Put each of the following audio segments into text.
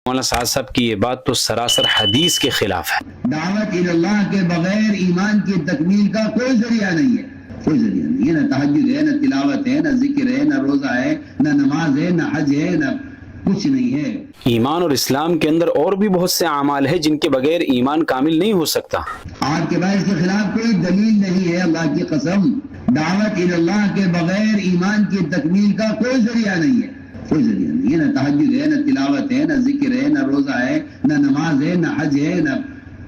مولانا سعد صاحب کی یہ بات تو سراسر حدیث کے خلاف ہے۔ دعوت اللہ کے بغیر ایمان کی تکمیل کا کوئی ذریعہ نہیں ہے، کوئی ذریعہ نہیں ہے، نہ تہجد ہے، نہ تلاوت ہے، نہ ذکر ہے، نہ روزہ ہے، نہ نماز ہے، نہ حج ہے، نہ کچھ نہیں ہے۔ ایمان اور اسلام کے اندر اور بھی بہت سے اعمال ہیں جن کے بغیر ایمان کامل نہیں ہو سکتا۔ آپ کے پاس اس کے خلاف کوئی دلیل نہیں ہے، اللہ کی قسم۔ دعوت اللہ کے بغیر ایمان کی تکمیل کا کوئی ذریعہ نہیں ہے، کوئی ذریعہ نہیں ہے، نہ تہجد ہے، نہ تلاوت ہے، نہ ذکر ہے، نہ روزہ ہے، نہ نماز ہے، نہ حج ہے، نہ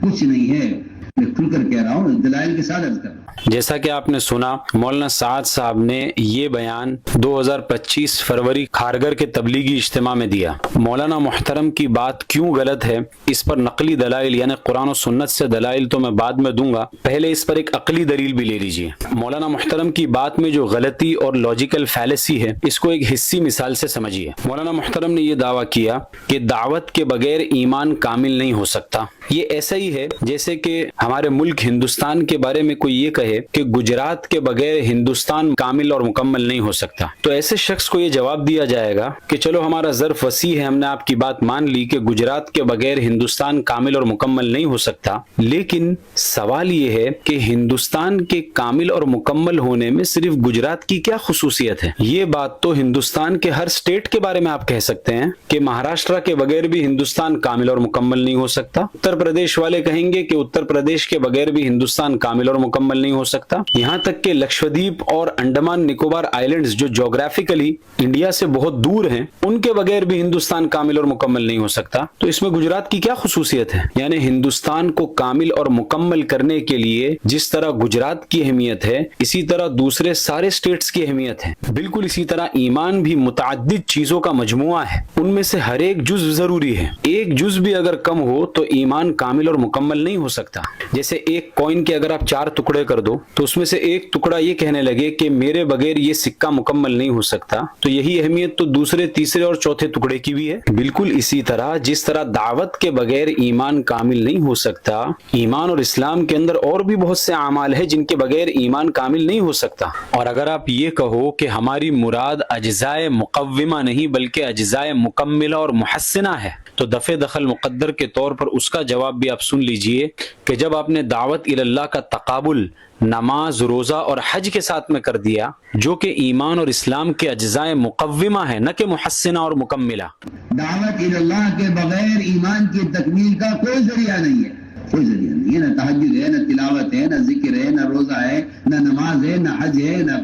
کچھ نہیں ہے۔ میں کھل کر کہہ رہا ہوں، دلائل کے ساتھ عرض کر رہا ہوں۔ جیسا کہ آپ نے سنا، مولانا سعد صاحب نے یہ بیان 2025 فروری کھارگھر کے تبلیغی اجتماع میں دیا۔ مولانا محترم کی بات کیوں غلط ہے، اس پر نقلی دلائل یعنی قرآن و سنت سے دلائل تو میں بعد میں دوں گا، پہلے اس پر ایک عقلی دلیل بھی لے لیجیے۔ مولانا محترم کی بات میں جو غلطی اور لاجیکل فیلیسی ہے، اس کو ایک حصی مثال سے سمجھیے۔ مولانا محترم نے یہ دعویٰ کیا کہ دعوت کے بغیر ایمان کامل نہیں ہو سکتا۔ یہ ایسا ہی ہے جیسے کہ ہمارے ملک ہندوستان کے بارے میں کوئی یہ کہے کہ گجرات کے بغیر ہندوستان کامل اور مکمل نہیں ہو سکتا، تو ایسے شخص کو یہ جواب دیا جائے گا کہ چلو ہمارا ظرف وسیع ہے، ہم نے آپ کی بات مان لی کہ گجرات کے بغیر ہندوستان کامل اور مکمل نہیں ہو سکتا، لیکن سوال یہ ہے کہ ہندوستان کے کامل اور مکمل ہونے میں صرف گجرات کی کیا خصوصیت ہے؟ یہ بات تو ہندوستان کے ہر اسٹیٹ کے بارے میں آپ کہہ سکتے ہیں کہ مہاراشٹر کے بغیر بھی ہندوستان کامل اور مکمل نہیں ہو سکتا، اتر پردیش والے کہیں گے کہ اتر پردیش کے بغیر بھی ہندوستان کامل اور مکمل نہیں ہو سکتا، یہاں تک کہ لکشدیپ اور انڈمان نکوبار آئلینڈز جو جغرافیکلی انڈیا سے بہت دور ہیں، ان کے بغیر بھی ہندوستان کامل اور مکمل نہیں ہو سکتا، تو اس میں گجرات کی کیا خصوصیت ہے؟ یعنی ہندوستان کو کامل اور مکمل کرنے کے لیے جس طرح گجرات کی اہمیت ہے، اسی طرح دوسرے سارے اسٹیٹس کی اہمیت ہے۔ بالکل اسی طرح ایمان بھی متعدد چیزوں کا مجموعہ ہے، ان میں سے ہر ایک جز ضروری ہے، ایک جز بھی اگر کم ہو تو ایمان کامل اور مکمل نہیں ہو سکتا۔ جیسے ایک کوئن کے اگر آپ 4 ٹکڑے کر دو تو اس میں سے ایک ٹکڑا یہ کہنے لگے کہ میرے بغیر یہ سکہ مکمل نہیں ہو سکتا، تو یہی اہمیت تو دوسرے، تیسرے اور چوتھے ٹکڑے کی بھی ہے۔ بالکل اسی طرح جس طرح دعوت کے بغیر ایمان کامل نہیں ہو سکتا، ایمان اور اسلام کے اندر اور بھی بہت سے اعمال ہیں جن کے بغیر ایمان کامل نہیں ہو سکتا۔ اور اگر آپ یہ کہو کہ ہماری مراد اجزائے مقومہ نہیں بلکہ اجزائے مکملہ اور محسنہ ہے، تو دفع دخل مقدر کے طور پر اس کا جواب بھی آپ سن لیجئے کہ جب آپ نے دعوت اللہ کا تقابل نماز، روزہ اور حج کے ساتھ میں کر دیا جو کہ ایمان اور اسلام کے اجزائے مقومہ ہے نہ کہ محسنہ اور مکملہ۔ دعوت اللہ کے بغیر ایمان کی تکمیل کا کوئی ذریعہ نہیں ہے، کوئی ذریعہ نہیں ہے، نہ تہجد ہے، نہ تلاوت ہے، نہ ذکر ہے، نہ روزہ ہے، نہ نماز ہے، نہ حج ہے، نہ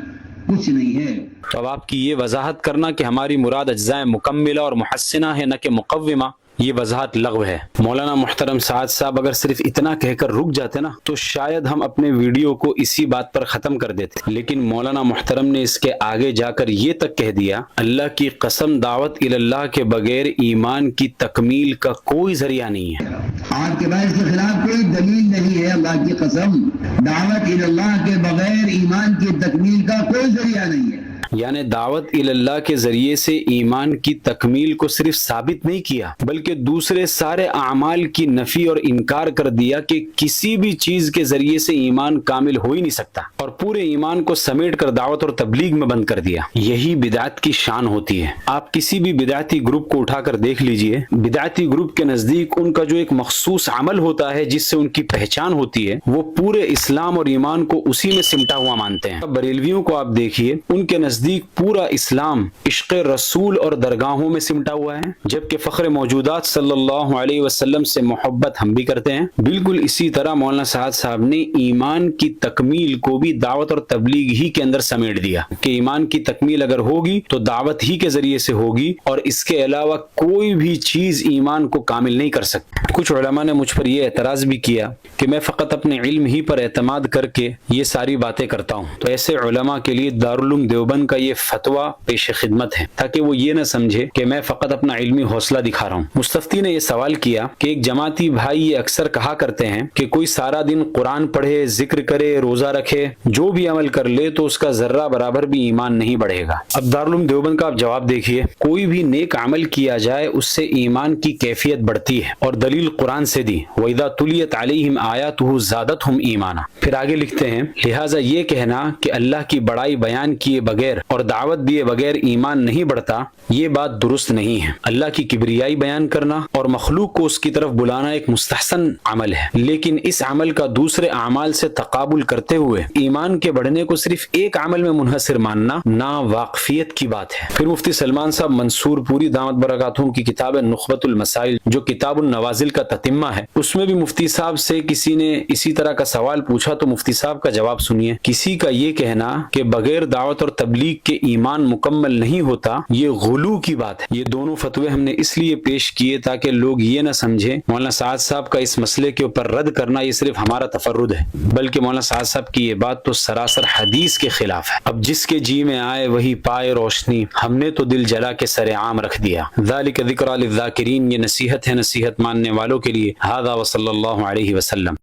کچھ نہیں ہے۔ تو اب آپ کی یہ وضاحت کرنا کہ ہماری مراد اجزائے مکملہ اور محسنہ ہے نہ کہ مقومہ، یہ وضاحت لغو ہے۔ مولانا محترم سعد صاحب اگر صرف اتنا کہہ کر رک جاتے نا تو شاید ہم اپنے ویڈیو کو اسی بات پر ختم کر دیتے، لیکن مولانا محترم نے اس کے آگے جا کر یہ تک کہہ دیا، اللہ کی قسم دعوت اللہ کے بغیر ایمان کی تکمیل کا کوئی ذریعہ نہیں ہے۔ آپ کے پاس اس کے خلاف کوئی دلیل نہیں ہے، اللہ کی قسم۔ دعوت اللہ کے بغیر ایمان کی تکمیل کا کوئی ذریعہ نہیں ہے۔ یعنی دعوت اللہ کے ذریعے سے ایمان کی تکمیل کو صرف ثابت نہیں کیا بلکہ دوسرے سارے اعمال کی نفی اور انکار کر دیا کہ کسی بھی چیز کے ذریعے سے ایمان کامل ہو ہی نہیں سکتا، اور پورے ایمان کو سمیٹ کر دعوت اور تبلیغ میں بند کر دیا۔ یہی بدعت کی شان ہوتی ہے۔ آپ کسی بھی بدعتی گروپ کو اٹھا کر دیکھ لیجئے، بدعتی گروپ کے نزدیک ان کا جو ایک مخصوص عمل ہوتا ہے جس سے ان کی پہچان ہوتی ہے، وہ پورے اسلام اور ایمان کو اسی میں سمٹا ہوا مانتے ہیں۔ بریلویوں کو آپ دیکھیے، ان کے نزدیک پورا اسلام عشق رسول اور درگاہوں میں سمٹا ہوا ہے، جبکہ فخر موجودات صلی اللہ علیہ وسلم سے محبت ہم بھی کرتے ہیں۔ بالکل اسی طرح مولانا سعد صاحب نے ایمان کی تکمیل کو بھی دعوت اور تبلیغ ہی کے اندر سمیٹ دیا کہ ایمان کی تکمیل اگر ہوگی تو دعوت ہی کے ذریعے سے ہوگی، اور اس کے علاوہ کوئی بھی چیز ایمان کو کامل نہیں کر سکتی۔ کچھ علماء نے مجھ پر یہ اعتراض بھی کیا کہ میں فقط اپنے علم ہی پر اعتماد کر کے یہ ساری باتیں کرتا ہوں، تو ایسے علماء کے لیے دارالعلوم دیوبند کا یہ فتویٰ پیش خدمت ہے تاکہ وہ یہ نہ سمجھے کہ میں فقط اپنا علمی حوصلہ دکھا رہا ہوں۔ مستفتی نے یہ سوال کیا کہ ایک جماعتی بھائی یہ اکثر کہا کرتے ہیں کہ کوئی سارا دن قرآن پڑھے، ذکر کرے، روزہ رکھے، جو بھی عمل کر لے تو اس کا ذرہ برابر بھی ایمان نہیں بڑھے گا۔ اب دارالعلوم دیوبند کا آپ جواب دیکھیے، کوئی بھی نیک عمل کیا جائے اس سے ایمان کی کیفیت بڑھتی ہے، اور دلیل قرآن سے دی، وَإِذَا تُلِيَتْ عَلَيْهِمْ آيَاتُهُ زَادَتْهُمْ ایمانا۔ پھر آگے لکھتے ہیں، لہٰذا یہ کہنا کہ اللہ کی بڑائی بیان کیے بغیر بغیر اور دعوت دیے بغیر ایمان نہیں بڑھتا، یہ بات درست نہیں ہے۔ اللہ کی کبریائی بیان کرنا اور مخلوق کو اس کی طرف بلانا ایک مستحسن عمل ہے، لیکن اس عمل کا دوسرے اعمال سے تقابل کرتے ہوئے ایمان کے بڑھنے کو صرف ایک عمل میں منحصر ماننا ناواقفیت کی بات ہے۔ پھر مفتی سلمان صاحب منصور پوری دامت برکاتہم کی کتاب نخبۃ المسائل جو کتاب النوازل کا تتمہ ہے، اس میں بھی مفتی صاحب سے کسی نے اسی طرح کا سوال پوچھا تو مفتی صاحب کا جواب سنیے۔ کسی کا یہ کہنا کہ بغیر دعوت اور تبلیغ کے ایمان مکمل نہیں ہوتا، یہ غلو کی بات ہے۔ یہ دونوں فتوے ہم نے اس لیے پیش کیے تاکہ لوگ یہ نہ سمجھیں مولانا سعد صاحب کا اس مسئلے کے اوپر رد کرنا یہ صرف ہمارا تفرد ہے، بلکہ مولانا سعد صاحب کی یہ بات تو سراسر حدیث کے خلاف ہے۔ اب جس کے جی میں آئے وہی پائے روشنی، ہم نے تو دل جلا کے سر عام رکھ دیا۔ ذالک ذکریٰ للذاکرین، یہ نصیحت ہے نصیحت ماننے والوں کے لیے۔ ھذا وصلی اللہ علیہ وسلم۔